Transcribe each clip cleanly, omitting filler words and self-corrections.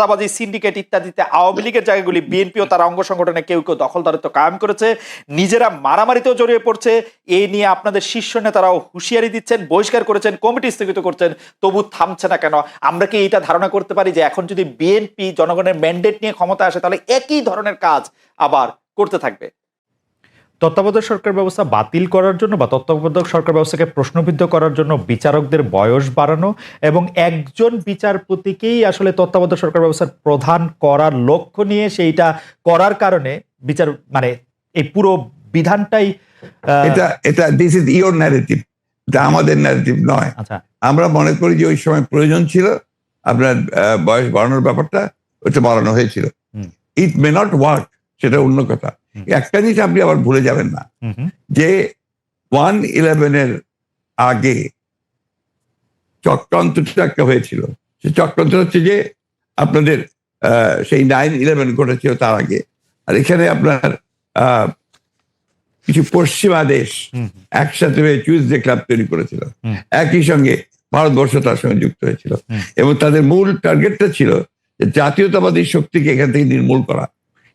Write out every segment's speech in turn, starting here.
চাঁদাবাজি, সিন্ডিকেট ইত্যাদিতে আওয়ামী লীগের জায়গাগুলি বিএনপি ও তার অঙ্গ সংগঠনে কেউ কেউ দখলদারিত্ব কায়েম করেছে, নিজেরা মারামারিতেও জড়িয়ে পড়ছে। এই নিয়ে আপনাদের শীর্ষ নেতারাও হুঁশিয়ারি দিচ্ছেন, বহিষ্কার করেছেন, কমিটি স্থগিত করছেন, তবু থামছে না কেন? আমরা কি এটা ধারণা করতে পারি যে এখন যদি বিএনপি জনগণের ম্যান্ডেট নিয়ে ক্ষমতা আসে তাহলে একই ধরনের কাজ আবার করতে থাকবে? তত্ত্বাবধায়ক সরকার ব্যবস্থা বাতিল করার জন্য বা তত্ত্বাবধায়ক সরকার ব্যবস্থাকে প্রশ্নবিদ্ধ করার জন্য বিচারকদের বয়স বাড়ানো এবং একজন বিচারপতিকেই আসলে তত্ত্বাবধায়ক সরকার ব্যবস্থার প্রধান করার লক্ষ্য নিয়ে সেইটা করার কারণে বিচার মানে এই পুরো বিধানটাই এটা দিস ইজ ইওর ন্যারেটিভ, এটা আমাদের ন্যারেটিভ নয়। আচ্ছা, আমরা মনে করি যে ওই সময় প্রয়োজন ছিল আপনার বয়স বাড়ানোর ব্যাপারটা, ওটা বাড়ানো হয়েছিল। ইট মে নট ওয়ার্ক, সেটা অন্য কথা। একটা জিনিস আপনি আবার ভুলে যাবেন না যে 1/11 আগে চক্রান্তটা একটা হয়েছিল। সে চক্রান্ত হচ্ছে যে আপনাদের সেই 9/11 ঘটেছিল তার আগে। আর এখানে আপনার কিছু পশ্চিমা দেশ একসাথে হয়ে চুইজডে ক্লাব তৈরি করেছিল, একই সঙ্গে ভারতবর্ষ তার সঙ্গে যুক্ত হয়েছিল এবং তাদের মূল টার্গেটটা ছিল যে জাতীয়তাবাদী শক্তিকে এখান থেকে নির্মূল করা।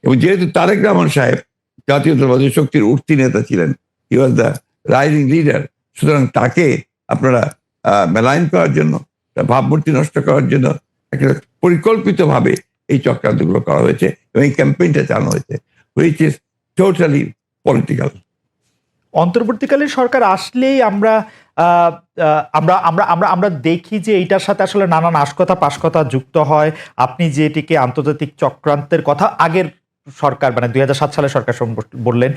এবং যেহেতু তারেক রহমান সাহেব জাতীয়তাবাদী শক্তির উঠতি নেতা ছিলেন, হি ওয়াজ দ্য রাইজিং লিডার, সুতরাং তাকে আপনারা মেলাইন করার জন্য, ভাবমূর্তি নষ্ট করার জন্য একটা পরিকল্পিতভাবে এই চক্রান্তগুলো করা হয়েছে এবং এই ক্যাম্পেইনটা চালানো হয়েছে, হুইচ ইজ টোটালি পলিটিক্যাল। অন্তর্বর্তীকালীন সরকার আসলেই আমরা আমরা আমরা আমরা আমরা দেখি যে এইটার সাথে আসলে নানান আশকথা পাশকথা যুক্ত হয়। আপনি যেটিকে আন্তর্জাতিক চক্রান্তের কথা আগের সরকার মানে 2007 সালে সরকার বললেন,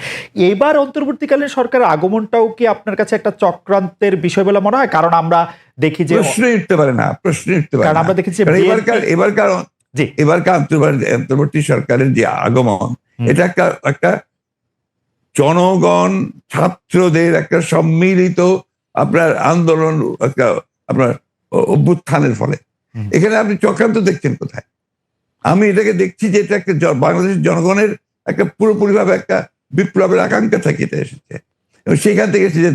এবার অন্তর্বর্তীকালীন সরকারের আগমনটাও কি আপনার কাছে একটা চক্রান্তের বিষয় বলে মনে হয়? কারণ আমরা দেখি যে প্রশ্ন উঠতে পারে না, প্রশ্ন উঠতে পারে না। আমরা দেখেছি এবারকার অন্তর্বর্তী সরকারের যে আগমন, এটা একটা জনগণ ছাত্রদের একটা সম্মিলিত আপনার আন্দোলন, একটা আপনার অভ্যুত্থানের ফলে। এখানে আপনি চক্রান্ত দেখছেন কোথায়? আমি এটাকে দেখছি যে এটা একটা বাংলাদেশের জনগণের একটা পুরোপুরিভাবে একটা বিপ্লবের আকাঙ্ক্ষা থেকে এটা এসেছে এবং সেখান থেকে এসেছে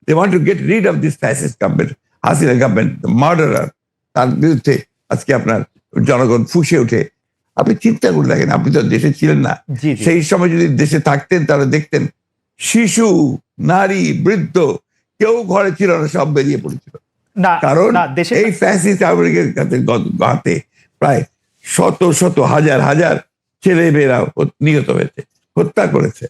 they want to get rid of this fascist government, Hasina government, murderer. তার বিরুদ্ধে আজকে আপনার জনগণ ফুঁসে উঠে। আপনি চিন্তা করে দেখেন, আপনি তো দেশে ছিলেন না, সেই সময় যদি দেশে থাকতেন তাহলে দেখতেন শিশু, নারী, বৃদ্ধ কেউ ঘরে ছিল না, সব বেরিয়ে পড়েছিল। কারণ এই ফ্যাসিস্ট আমেরিকার হাতে প্রায় শত শত হাজার হাজার ছেলে মেয়েরা নিহত হয়েছে, হত্যা করেছে।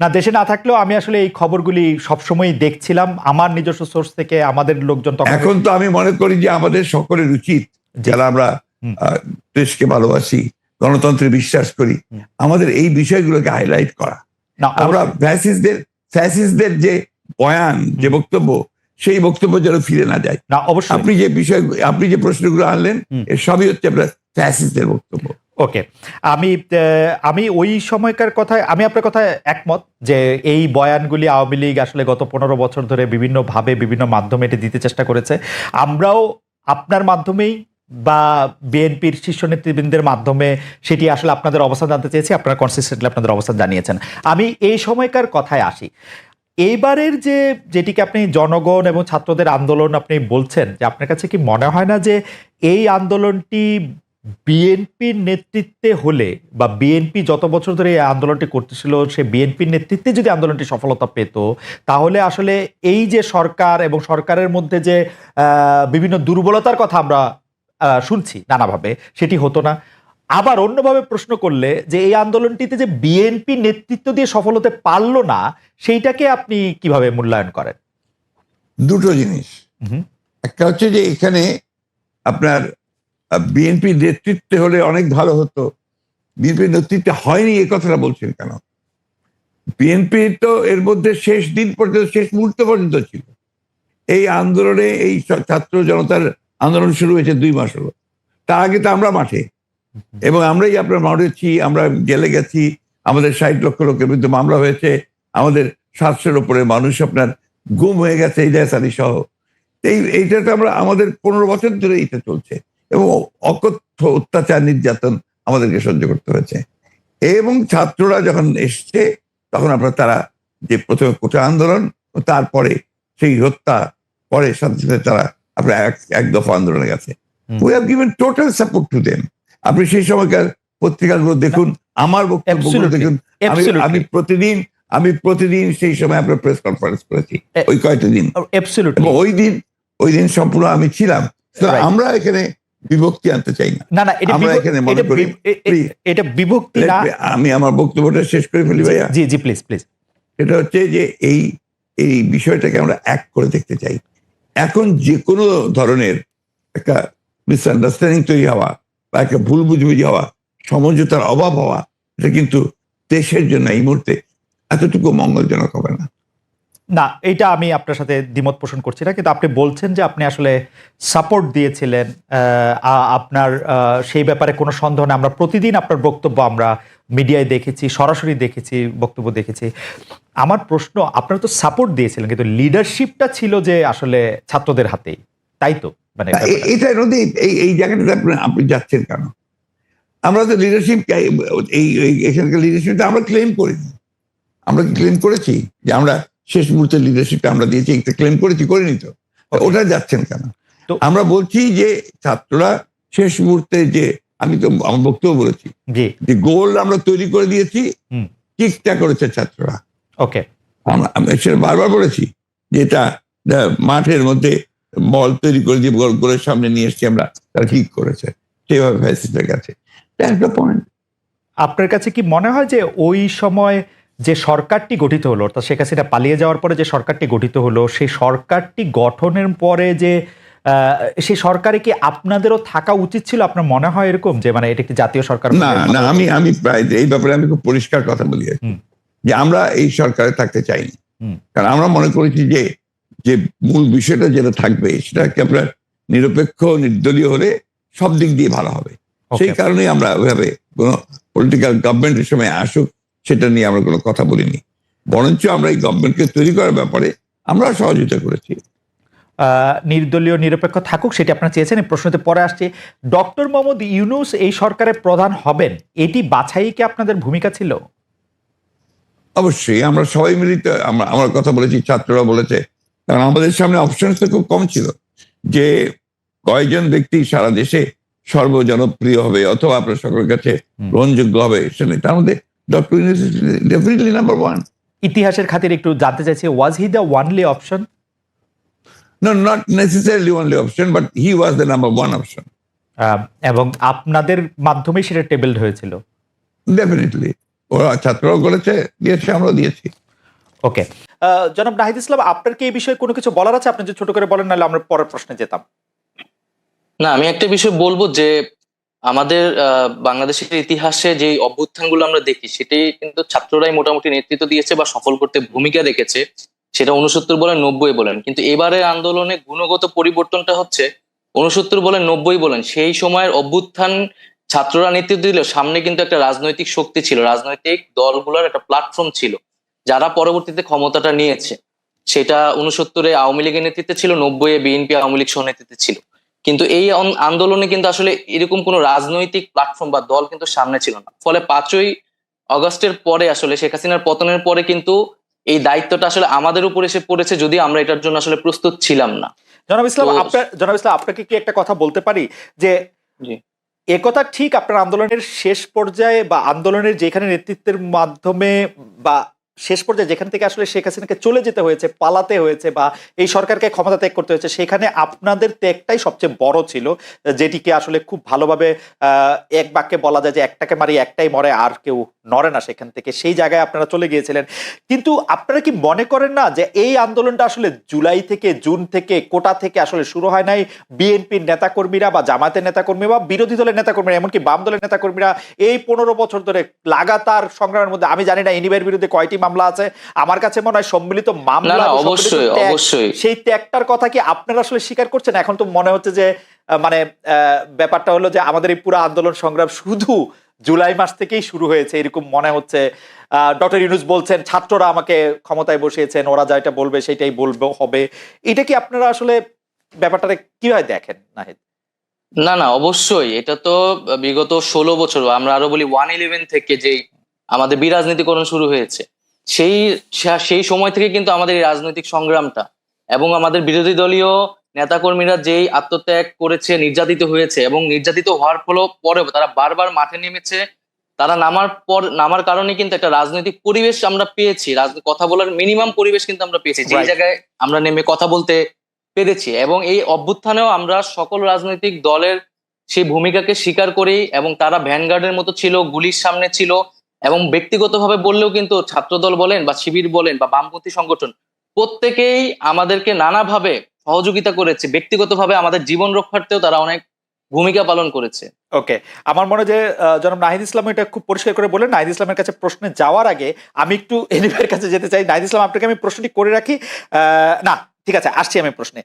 না, দেশে না থাকলেও আমি আসলে এই খবরগুলি সবসময় দেখছিলাম আমার নিজস্ব সোর্স থেকে, আমাদের লোকজন। এখন তো আমি মনে করি যে আমাদের সকলের উচিত, যারা আমরা দেশকে ভালোবাসি, গণতন্ত্রে বিশ্বাস করি, আমাদের এই বিষয়গুলোকে হাইলাইট করা। আমরা ফ্যাসিস্টদের যে বয়ান, যে বক্তব্য, সেই বক্তব্য যেন ফিরে না যায়। না, অবশ্যই আপনি যে প্রশ্নগুলো আনলেন এর সবই হচ্ছে আপনার ফ্যাসিস্টদের বক্তব্য। ওকে, আমি ওই সময়কার কথায় আমি আপনার কথায় একমত যে এই বয়ানগুলি আওয়ামী লীগ আসলে গত 15 বছর ধরে বিভিন্নভাবে বিভিন্ন মাধ্যমে এটি দিতে চেষ্টা করেছে। আমরাও আপনার মাধ্যমেই বা বিএনপির শীর্ষ নেতৃবৃন্দের মাধ্যমে সেটি আসলে আপনাদের অবস্থান জানতে চেয়েছি, আপনারা কনসিস্টেন্টলি আপনাদের অবস্থান জানিয়েছেন। আমি এই সময়কার কথায় আসি। এইবারের যেটিকে আপনি জনগণ এবং ছাত্রদের আন্দোলন আপনি বলছেন, যে আপনার কাছে কি মনে হয় না যে এই আন্দোলনটি বিএনপির নেতৃত্বে হলে বা বিএনপি যত বছর ধরে এই আন্দোলনটি করতেছিল সে বিএনপির নেতৃত্বে যদি আন্দোলনটি সফলতা পেত, তাহলে আসলে এই যে সরকার এবং সরকারের মধ্যে যে বিভিন্ন দুর্বলতার কথা আমরা শুনছি নানাভাবে, সেটি হতো না? আবার অন্যভাবে প্রশ্ন করলে যে এই আন্দোলনটিতে যে বিএনপি নেতৃত্ব দিয়ে সফল হতে পারল না, সেইটাকে আপনি কিভাবে মূল্যায়ন করেন? দুটো জিনিস। একটা হচ্ছে যে এখানে আপনার বিএনপি নেতৃত্বে হলে অনেক ভালো হতো, বিএনপির নেতৃত্বে হয়নি এ কথাটা বলছেন কেন? বিএনপি তো এর মধ্যে শেষ দিন পর্যন্ত, শেষ মুহূর্ত পর্যন্ত ছিল এই আন্দোলনে। এই ছাত্র জনতার আন্দোলন শুরু হয়েছে 2 মাস হলো, তার আগে তো আমরা মাঠে, এবং আমরাই আপনার মাঠেছি, আমরা জেলে গেছি, আমাদের 60 লক্ষ লোকের বিরুদ্ধে মামলা হয়েছে, আমাদের 700-এর উপরে মানুষ আপনার গুম হয়ে গেছে ইলিয়াস সহ। এইটা তো আমরা, আমাদের 15 বছর ধরে এইটা চলছে এবং অকথ্য অত্যাচার নির্যাতন আমাদেরকে সহ্য করতে হয়েছে। এবং ছাত্ররা যখন এসছে তখন আপনার তারা যে প্রথমে কোটা আন্দোলন, তারপরে সেই হত্যা, পরে সাথে সাথে তারা আপনার এক দফা আন্দোলনে গেছে। We have given total support to them. আপনি সেই সময়কার পত্রিকাগুলো দেখুন, আমার বক্তব্যগুলো দেখুন। আমি প্রতিদিন সেই সময় আপনার প্রেস কনফারেন্স করেছি ওই কয়েকটা দিন, এবং ওই দিন সম্পূর্ণ আমি ছিলাম। আমরা এখানে বিভক্তি আনতে চাই না। না, আমরা এখানে মনে করি এটা বিভক্তি না। আমি আমার বক্তব্যটা শেষ করে ফেলি ভাইয়া। জি প্লিজ। এটা হচ্ছে যে এই বিষয়টাকে আমরা এক করে দেখতে চাই। এখন যে কোনো ধরনের একটা মিসআন্ডারস্ট্যান্ডিং তৈরি হওয়া বা একটা ভুল বুঝবুঝি হওয়া, সমঝোতার অভাব হওয়া, এটা কিন্তু দেশের জন্য এই মুহূর্তে এতটুকু মঙ্গলজনক হবে না। না, এটা আমি আপনার সাথে দ্বিমত পোষণ করছি না, কিন্তু আপনি বলছেন যে আপনি আসলে সাপোর্ট দিয়েছিলেন, আপনার সেই ব্যাপারে কোনো সন্দেহ নেই। আমরা প্রতিদিন আপনার বক্তব্য আমরা মিডিয়ায় দেখেছি, সরাসরি দেখেছি, বক্তব্য দেখেছি। আমার প্রশ্ন, আপনারা তো সাপোর্ট দিয়েছিলেন, কিন্তু লিডারশিপটা ছিল যে আসলে ছাত্রদের হাতেই, তাই তো? মানে এটা এই জায়গাটাতে আপনি যাচ্ছেন কেন? আমরা তো লিডারশিপ, এখানকার লিডারশিপটা আমরা ক্লেম করিনি। আমরা কি ক্লেম করেছি যে আমরা শেষ মুহূর্তে লিডারশিপটা আমরা দিয়েছি? একটা ক্লেম করিনি তো। ওটা যাচ্ছেন কেন? আমরা বলছি যে ছাত্ররা শেষ মুহূর্তে, যে আমি তো আমার বক্তব্য বলেছি যে গোল আমরা তৈরি করে দিয়েছি, কিকটা করেছে ছাত্ররা। ওকে, আমি সেটা বারবার বলেছি যে এটা মাঠের মধ্যে বল তৈরি করে দিয়ে গোলের সামনে নিয়ে এসছি আমরা, তারা কিক করেছে, সেভাবে ফ্যাসিস্টের কাছে। একটা পয়েন্ট, আপনার কাছে কি মনে হয় যে ওই সময় যে সরকারটি গঠিত হলো, অর্থাৎ শেখ হাসিনা পালিয়ে যাওয়ার পরে যে সরকারটি গঠিত হলো, সেই সরকারটি গঠনের পরে যে সেই সরকারে কি আপনাদেরও থাকা উচিত ছিল? আপনার মনে হয় এরকম যে মানে এটা একটি জাতীয় সরকার? না, আমি প্রায় এই ব্যাপারে আমি খুব পরিষ্কার কথা বলি যে আমরা এই সরকারে থাকতে চাইনি। কারণ আমরা মনে করেছি যে মূল বিষয়টা যেটা থাকবে সেটা কি আপনার নিরপেক্ষ, নির্দলীয় হলে সব দিক দিয়ে ভালো হবে। সেই কারণেই আমরা ওইভাবে কোনো পলিটিক্যাল গভর্নমেন্টের সময় আসুক সেটা নিয়ে আমরা কোনো কথা বলিনি, বরঞ্চ আমরা এই গভর্নমেন্টকে তৈরি করার ব্যাপারে আমরা সহযোগিতা করেছি। নির্দলীয় নিরপেক্ষ থাকুক সেটি আপনারা চেয়েছেন। এই প্রশ্নতে পরে আসছে, ডক্টর মোহাম্মদ ইউনূস এই সরকারের প্রধান হবেন, এটি বাছাই কি আপনাদের ভূমিকা ছিল? অবশ্যই আমরা সবাই মিলিত আমার কথা বলেছি, ছাত্ররা বলেছে, কারণ আমাদের সামনে অপশন তো খুব কম ছিল যে কয়জন ব্যক্তি সারা দেশে সর্বজনপ্রিয় হবে অথবা আপনার সকলের কাছে গ্রহণযোগ্য হবে, সেটা তার মধ্যে doctor Yunus definitely number one. ইতিহাসের খাতিরে একটু জানতে চাইছি, was he the only option? No, not necessarily only option, but he was the number one option. এবং আপনাদের মাধ্যমেই সেটা টেবলড হয়েছিল? ডেফিনেটলি, ওরা ছাত্ররাও করেছে, দিয়েছে, আমরাও দিয়েছি। ওকে, জনাব নাহিদ ইসলাম, আপনার কি এই বিষয়ে কোনো কিছু বলার আছে? আপনি যদি ছোট করে বলেন, নাহলে আমরা পরের প্রশ্নে যেতাম। না, আমি একটা বিষয় বলবো যে আমাদের বাংলাদেশের ইতিহাসে যে অভ্যুত্থানগুলো আমরা দেখি সেটি কিন্তু ছাত্ররাই মোটামুটি নেতৃত্ব দিয়েছে বা সফল করতে ভূমিকা রেখেছে, সেটা 69 বলেন 90 বলেন। কিন্তু এবারের আন্দোলনে গুণগত পরিবর্তনটা হচ্ছে 69 বলেন 90 বলেন, সেই সময়ের অভ্যুত্থান ছাত্ররা নেতৃত্ব দিলেও সামনে কিন্তু একটা রাজনৈতিক শক্তি ছিল, রাজনৈতিক দলগুলোর একটা প্ল্যাটফর্ম ছিল যারা পরবর্তীতে ক্ষমতাটা নিয়েছে। সেটা 69-এ আওয়ামী লীগের নেতৃত্বে ছিল, 90-এ বিএনপি আওয়ামী লীগ সহ নেতৃত্বে ছিল। কিন্তু এই আন্দোলনে কিন্তু আসলে এরকম কোনো রাজনৈতিক প্ল্যাটফর্ম বা দল কিন্তু সামনে ছিল না। ফলে 5ই আগস্টের পরে আসলে শেখ হাসিনার পতনের পরে কিন্তু এই দায়িত্বটা আসলে আমাদের উপর এসে পড়েছে, যদি আমরা এটার জন্য আসলে প্রস্তুত ছিলাম না। জনাব ইসলাম, আপনাকে কি একটা কথা বলতে পারি যে একথা ঠিক, আপনার আন্দোলনের শেষ পর্যায়ে বা আন্দোলনের যেখানে নেতৃত্বের মাধ্যমে বা শেষ পর্যায়ে যেখান থেকে আসলে শেখ হাসিনাকে চলে যেতে হয়েছে, পালাতে হয়েছে বা এই সরকারকে ক্ষমতা ত্যাগ করতে হয়েছে, সেখানে আপনাদের ত্যাগটাই সবচেয়ে বড় ছিল, যেটিকে আসলে খুব ভালোভাবে এক বাক্যে বলা যায় যে একটাকে মারি একটাই মরে, আর কেউ নড়ে না সেখান থেকে। সেই জায়গায় আপনারা চলে গিয়েছিলেন। কিন্তু আপনারা কি মনে করেন না যে এই আন্দোলনটা আসলে জুলাই থেকে, জুন থেকে, কোটা থেকে আসলে শুরু হয় নাই? বিএনপির নেতাকর্মীরা বা জামায়াতের নেতাকর্মী বা বিরোধী দলের নেতাকর্মীরা, এমনকি বাম দলের নেতাকর্মীরা এই 15 বছর ধরে লাগাতার সংগ্রামের মধ্যে, আমি জানি না এনিবার বিরুদ্ধে কয়টি মামলা আছে, আমার কাছে মনে হয় সম্মিলিত মামলা, অবশ্যই সেই ত্যাগটার কথা কি আপনারা আসলে স্বীকার করছেন? এখন তো মনে হচ্ছে যে মানে ব্যাপারটা হলো যে আমাদের এই পুরো আন্দোলন সংগ্রাম শুধু জুলাই মাস থেকেই শুরু হয়েছে, এরকম মনে হচ্ছে। ডক্টর ইউনূস বলছেন ছাত্ররা আমাকে ক্ষমতায় বসিয়েছেন, ওরা যা এটা বলবে সেটাই বলবে হবে। এটা কি আপনারা আসলে ব্যাপারটা কিভাবে দেখেন নাহিদ? না, অবশ্যই এটা তো বিগত 16 বছর, আমরা আরো বলি 111 থেকে যেই আমাদের বিরাজনীতিকরণ শুরু হয়েছে, সেই সময় থেকে কিন্তু আমাদের এই রাজনৈতিক সংগ্রামটা এবং আমাদের বিরোধী দলীয় নেতাকর্মীরা যেই আত্মত্যাগ করেছে, নির্যাতিত হয়েছে এবং নির্যাতিত হওয়ার পরেও তারা বারবার মাঠে নেমেছে। তারা নামার কারণে কিন্তু একটা রাজনৈতিক পরিবেশ আমরা পেয়েছি, কথা বলার মিনিমাম পরিবেশ কিন্তু আমরা পেয়েছি, যেই Right. জায়গায় আমরা নেমে কথা বলতে পেরেছি। এবং এই অভ্যুত্থানেও আমরা সকল রাজনৈতিক দলের সেই ভূমিকাকে স্বীকার করি, এবং তারা ভ্যানগার্ডের মতো ছিল, গুলির সামনে ছিল। এবং ব্যক্তিগতভাবে বললেও কিন্তু ছাত্রদল বলেন বা শিবির বলেন বা বামপন্থী সংগঠন, প্রত্যেকেই আমাদেরকে নানাভাবে সহযোগিতা করেছে। ব্যক্তিগতভাবে আমাদের জীবন রক্ষার্থেও তারা অনেক ভূমিকা পালন করেছে। ওকে, আমার মনে হয় যে জনাব নাহিদ ইসলাম এটা খুব পরিষ্কার করে বলেন। নাহিদ ইসলামের কাছে প্রশ্নে যাওয়ার আগে আমি একটু এনিভাইয়ের কাছে যেতে চাই। নাহিদ ইসলাম, আপনাকে আমি প্রশ্নটি করে রাখি। না, ঠিক আছে, আসছি আমি প্রশ্নে।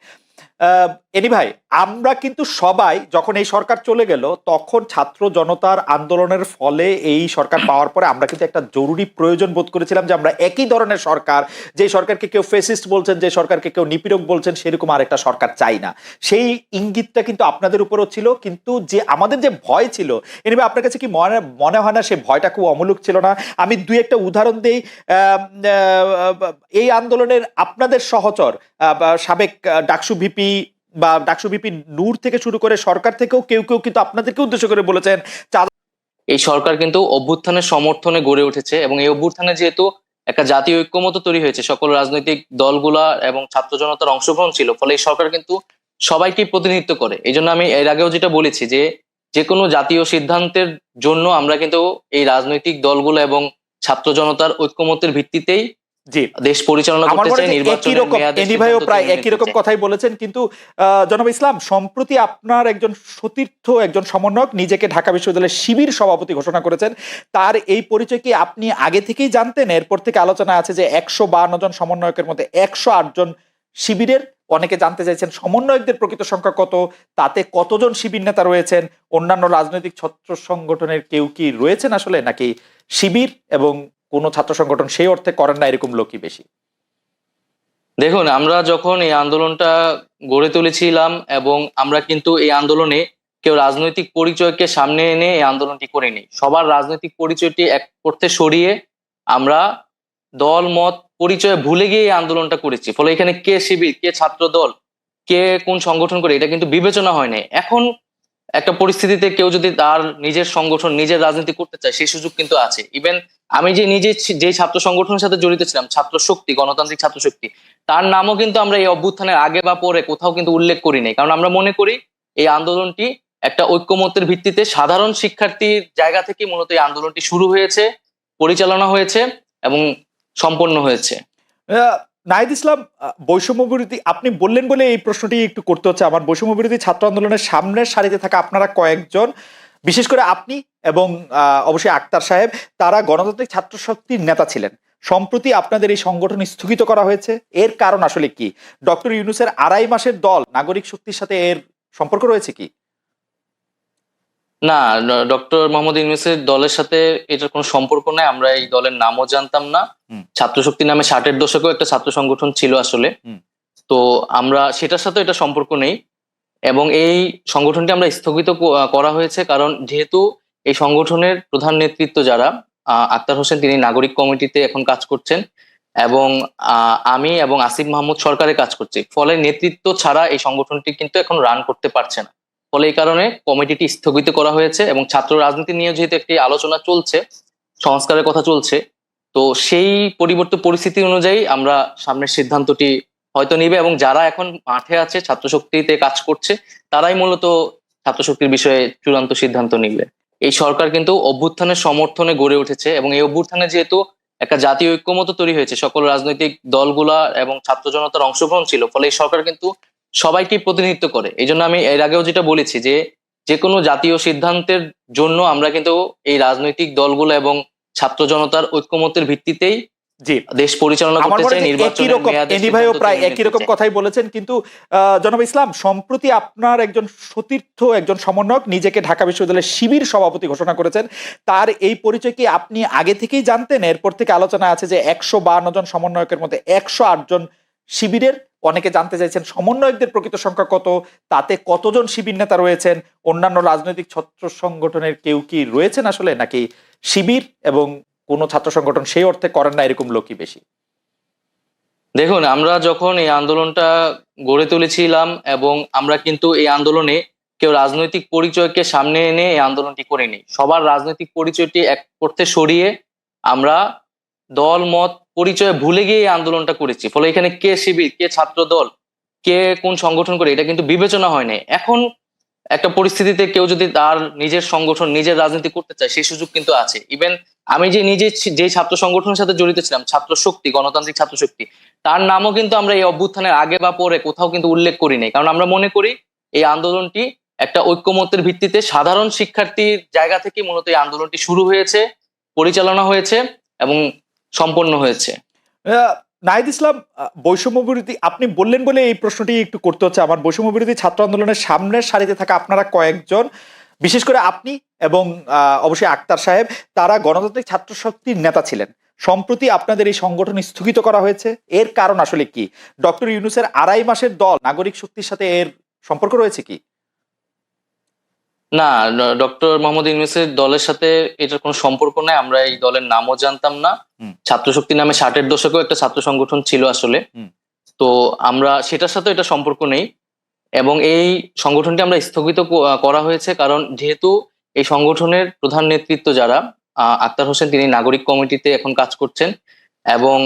এনি ভাই, আমরা কিন্তু সবাই যখন এই সরকার চলে গেল তখন ছাত্র জনতার আন্দোলনের ফলে এই সরকার পাওয়ার পরে আমরা কিন্তু একটা জরুরি প্রয়োজন বোধ করেছিলাম যে আমরা একই ধরনের সরকার, যে সরকারকে কেউ ফেসিস্ট বলছেন, যে সরকারকে কেউ নিপীড়ক বলছেন, সেরকম আরেকটা সরকার চাই না। সেই ইঙ্গিতটা কিন্তু আপনাদের উপরও ছিল, কিন্তু যে আমাদের যে ভয় ছিল, এনিবে আপনার কাছে কি মনে হয় না সে ভয়টা খুব অমূলক ছিল না? আমি দুই একটা উদাহরণ দিই। এই আন্দোলনের আপনাদের সহচর সাবেক ডাকসু ভিপি বা ডাকসু ভিপি নূর থেকে শুরু করে সরকার থেকেও কেউ কেউ কিন্তু আপনাদেরকে উদ্দেশ্য করে বলেছেন এই সরকার কিন্তু অভ্যুত্থানের সমর্থনে গড়ে উঠেছে, এবং এই অভ্যুত্থানে যেহেতু একটা জাতীয় ঐক্যমত্য তৈরি হয়েছে, সকল রাজনৈতিক দলগুলা এবং ছাত্র জনতার অংশগ্রহণ ছিল, ফলে এই সরকার কিন্তু সবাইকে প্রতিনিধিত্ব করে। এই জন্য আমি এর আগেও যেটা বলেছি যে যে কোনো জাতীয় সিদ্ধান্তের জন্য আমরা কিন্তু এই রাজনৈতিক দলগুলো এবং ছাত্র জনতার ঐক্যমত্যের ভিত্তিতেই জি দেশ পরিচালনা আমার করতে মনে চাই। হয় যে একই নির্বাচনের রকম, মেয়াদের এনি ভাইও সিদ্ধান্ত প্রায় তিনি একই নিতে রকম চাই। কথাই বলেছেন, কিন্তু জনাব ইসলাম, সম্প্রতি আপনার একজন সতীর্থ, একজন সমন্বয়ক নিজেকে ঢাকা বিশ্ববিদ্যালয়ের শিবির সভাপতি ঘোষণা করেছেন। তার এই পরিচয় কি আপনি আগে থেকেই জানতেন? এরপর থেকে আলোচনা আছে যে 152 জন সমন্বয়কের মধ্যে 108 জন শিবিরের। অনেকে জানতে চাইছেন সমন্বয়কদের প্রকৃত সংখ্যা কত, তাতে কতজন শিবির নেতা রয়েছেন, অন্যান্য রাজনৈতিক ছাত্র সংগঠনের কেউ কি রয়েছেন আসলে, নাকি শিবির এবং কোন ছাত্র সংগঠন সেই অর্থে করেন না এরকম লোকই বেশি? দেখুন, আমরা যখন এই আন্দোলনটা গড়ে তুলেছিলাম, এবং আমরা কিন্তু এই আন্দোলনে কেউ রাজনৈতিক পরিচয়কে সামনে এনে এই আন্দোলনটি করিনি। সবার রাজনৈতিক পরিচয়টি এক করতে সরিয়ে আমরা দল মত পরিচয় ভুলে গিয়ে এই আন্দোলনটা করেছি। ফলে এখানে কে শিবির, কে ছাত্র দল, কে কোন সংগঠন করে, এটা কিন্তু বিবেচনা হয় নাই। এখন একটা পরিস্থিতিতে কেউ যদি তার নিজের সংগঠন, নিজের রাজনীতি করতে চায়, সেই সুযোগ কিন্তু আছে। ইভেন আমি যে নিজে যে ছাত্র সংগঠনের সাথে জড়িত ছিলাম, ছাত্র শক্তি, গণতান্ত্রিক ছাত্র শক্তি, তার নামও কিন্তু আমরা এই অভ্যুত্থানের আগে বা পরে কোথাও কিন্তু উল্লেখ করি নাই। কারণ আমরা মনে করি এই আন্দোলনটি একটা ঐক্যমত্যের ভিত্তিতে সাধারণ শিক্ষার্থীর জায়গা থেকে মূলত এই আন্দোলনটি শুরু হয়েছে, পরিচালনা হয়েছে এবং সম্পন্ন হয়েছে। নাহিদ ইসলাম, বৈষম্য বিরোধী আপনি বললেন বলে এই প্রশ্নটি একটু করতে হচ্ছে আমার। বৈষম্য বিরোধী ছাত্র আন্দোলনের সামনের সারিতে থাকা আপনারা কয়েকজন, বিশেষ করে আপনি এবং অবশ্যই আক্তার সাহেব, তারা গণতান্ত্রিক ছাত্র শক্তির নেতা ছিলেন। সম্প্রতি আপনাদের এই সংগঠন স্থগিত করা হয়েছে, এর কারণ আসলে কি? ডক্টর ইউনূসের 2.5 মাসের দল নাগরিক শক্তির সাথে এর সম্পর্ক রয়েছে কি? না, ডক্টর মোহাম্মদ ইউনূসের দলের সাথে এটার কোনো সম্পর্ক নাই। আমরা এই দলের নামও জানতাম না। ছাত্র শক্তি নামে 60-এর দশকেও একটা ছাত্র সংগঠন ছিল আসলে। তো আমরা সেটার সাথে এটা সম্পর্ক নেই, এবং এই সংগঠনটি আমরা স্থগিত করা হয়েছে কারণ যেহেতু এই সংগঠনের প্রধান নেতৃত্ব যারা, আক্তার হোসেন, তিনি নাগরিক কমিটিতে এখন কাজ করছেন, এবং আমি এবং আসিফ মাহমুদ সরকারে কাজ করছি। ফলে নেতৃত্ব ছাড়া এই সংগঠনটি কিন্তু এখন রান করতে পারছে না। ফলে এই কারণে কমিটিটি স্থগিত করা হয়েছে, এবং ছাত্র রাজনীতি নিয়ে যেহেতু একটি আলোচনা চলছে, সংস্কারের কথা চলছে, তো সেই পরিবর্তিত পরিস্থিতি অনুযায়ী আমরা সামনের সিদ্ধান্তটি হয়তো নিবে, এবং যারা এখন মাঠে আছে ছাত্র শক্তিতে কাজ করছে, তারাই মূলত ছাত্র শক্তির বিষয়ে চূড়ান্ত সিদ্ধান্ত নিবে। এই সরকার কিন্তু অভ্যুত্থানের সমর্থনে গড়ে উঠেছে, এবং এই অভ্যুত্থানে যেহেতু একটা জাতীয় ঐক্যমত্য তৈরি হয়েছে, সকল রাজনৈতিক দলগুলা এবং ছাত্র জনতার অংশগ্রহণ ছিল, ফলে এই সরকার কিন্তু সবাইকে প্রতিনিধিত্ব করে। এই জন্য আমি এর আগেও যেটা বলেছি যে যে কোনো জাতীয় সিদ্ধান্তের জন্য আমরা কিন্তু এই রাজনৈতিক দলগুলো এবং ছাত্র জনতার ঐক্যমত্যের ভিত্তিতেই জি দেশ পরিচালনা আমার করতে মনে চাই। হয় যে একই নির্বাচনের রকম, মেয়াদের এনি ভাইও সিদ্ধান্ত প্রায় তিনি একই নিতে রকম চাই। কথাই বলেছেন, কিন্তু জনাব ইসলাম, সম্প্রতি আপনার একজন সতীর্থ, একজন সমন্বয়ক নিজেকে ঢাকা বিশ্ববিদ্যালয়ের শিবির সভাপতি ঘোষণা করেছেন। তার এই পরিচয় কি আপনি আগে থেকেই জানতেন? এরপর থেকে আলোচনা আছে যে 152 জন সমন্বয়কের মধ্যে 108 জন শিবিরের। অনেকে জানতে চাইছেন সমন্বয়কদের প্রকৃত সংখ্যা কত, তাতে কতজন শিবির নেতা রয়েছেন, অন্যান্য রাজনৈতিক ছাত্র সংগঠনের কেউ কি রয়েছেন আসলে, নাকি শিবির এবং কোন ছাত্র সংগঠন সেই অর্থে করেন না এরকম লোকই বেশি? দেখুন, আমরা যখন এই আন্দোলনটা গড়ে তুলেছিলাম এবং আমরা কিন্তু এই আন্দোলনে কেউ রাজনৈতিক পরিচয়কে সামনে এনে এই আন্দোলনটি করিনি। সবার রাজনৈতিক পরিচয়টি এক করতে সরিয়ে আমরা দল মত পরিচয় ভুলে গিয়ে এই আন্দোলনটা করেছি। ফলে এখানে কে শিবির, কে ছাত্র দল, কে কোন সংগঠন করে এটা কিন্তু বিবেচনা হয় নাই। এখন একটা পরিস্থিতিতে কেউ যদি তার নিজের সংগঠন, নিজের রাজনীতি করতে চায়, সেই সুযোগ কিন্তু আছে। ইভেন আমি যে নিজে যে ছাত্র সংগঠনের সাথে জড়িত ছিলাম, ছাত্র শক্তি, গণতান্ত্রিক ছাত্র শক্তি, তার নামও কিন্তু আমরা এই অভ্যুত্থানের আগে বা পরে কোথাও কিন্তু উল্লেখ করি নাই। কারণ আমরা মনে করি এই আন্দোলনটি একটা ঐক্যমত্যের ভিত্তিতে সাধারণ শিক্ষার্থীর জায়গা থেকে মূলত এই আন্দোলনটি শুরু হয়েছে, পরিচালনা হয়েছে এবং সম্পন্ন হয়েছে। নাহিদ ইসলাম, বৈষম্য বিরোধী আপনি বললেন বলে এই প্রশ্নটি একটু করতে হচ্ছে আমার। বৈষম্য বিরোধী ছাত্র আন্দোলনের সামনের সারিতে থাকা আপনারা কয়েকজন, বিশেষ করে আপনি এবং অবশ্যই আক্তার সাহেব, তারা গণতান্ত্রিক ছাত্র শক্তির নেতা ছিলেন। সম্প্রতি আপনাদের এই সংগঠন স্থগিত করা হয়েছে, এর কারণ আসলে কি? ডক্টর ইউনূসের 2.5 মাসের দল নাগরিক শক্তির সাথে এর সম্পর্ক রয়েছে কি? না, ডক্টর মোহাম্মদ ইউনূসের দলের সাথে এটার কোনো সম্পর্ক নাই। আমরা এই দলের নামও জানতাম না। হুম। ছাত্র শক্তি নামে 60-এর দশকেও একটা ছাত্র সংগঠন ছিল আসলে। হুম। তো আমরা সেটার সাথে এটা সম্পর্ক নেই এবং এই সংগঠনটি আমরা স্থগিত করা হয়েছে কারণ যেহেতু এই সংগঠনের প্রধান নেতৃত্ব যারা, আক্তার হোসেন, তিনি নাগরিক কমিটিতে এখন কাজ করছেন এবং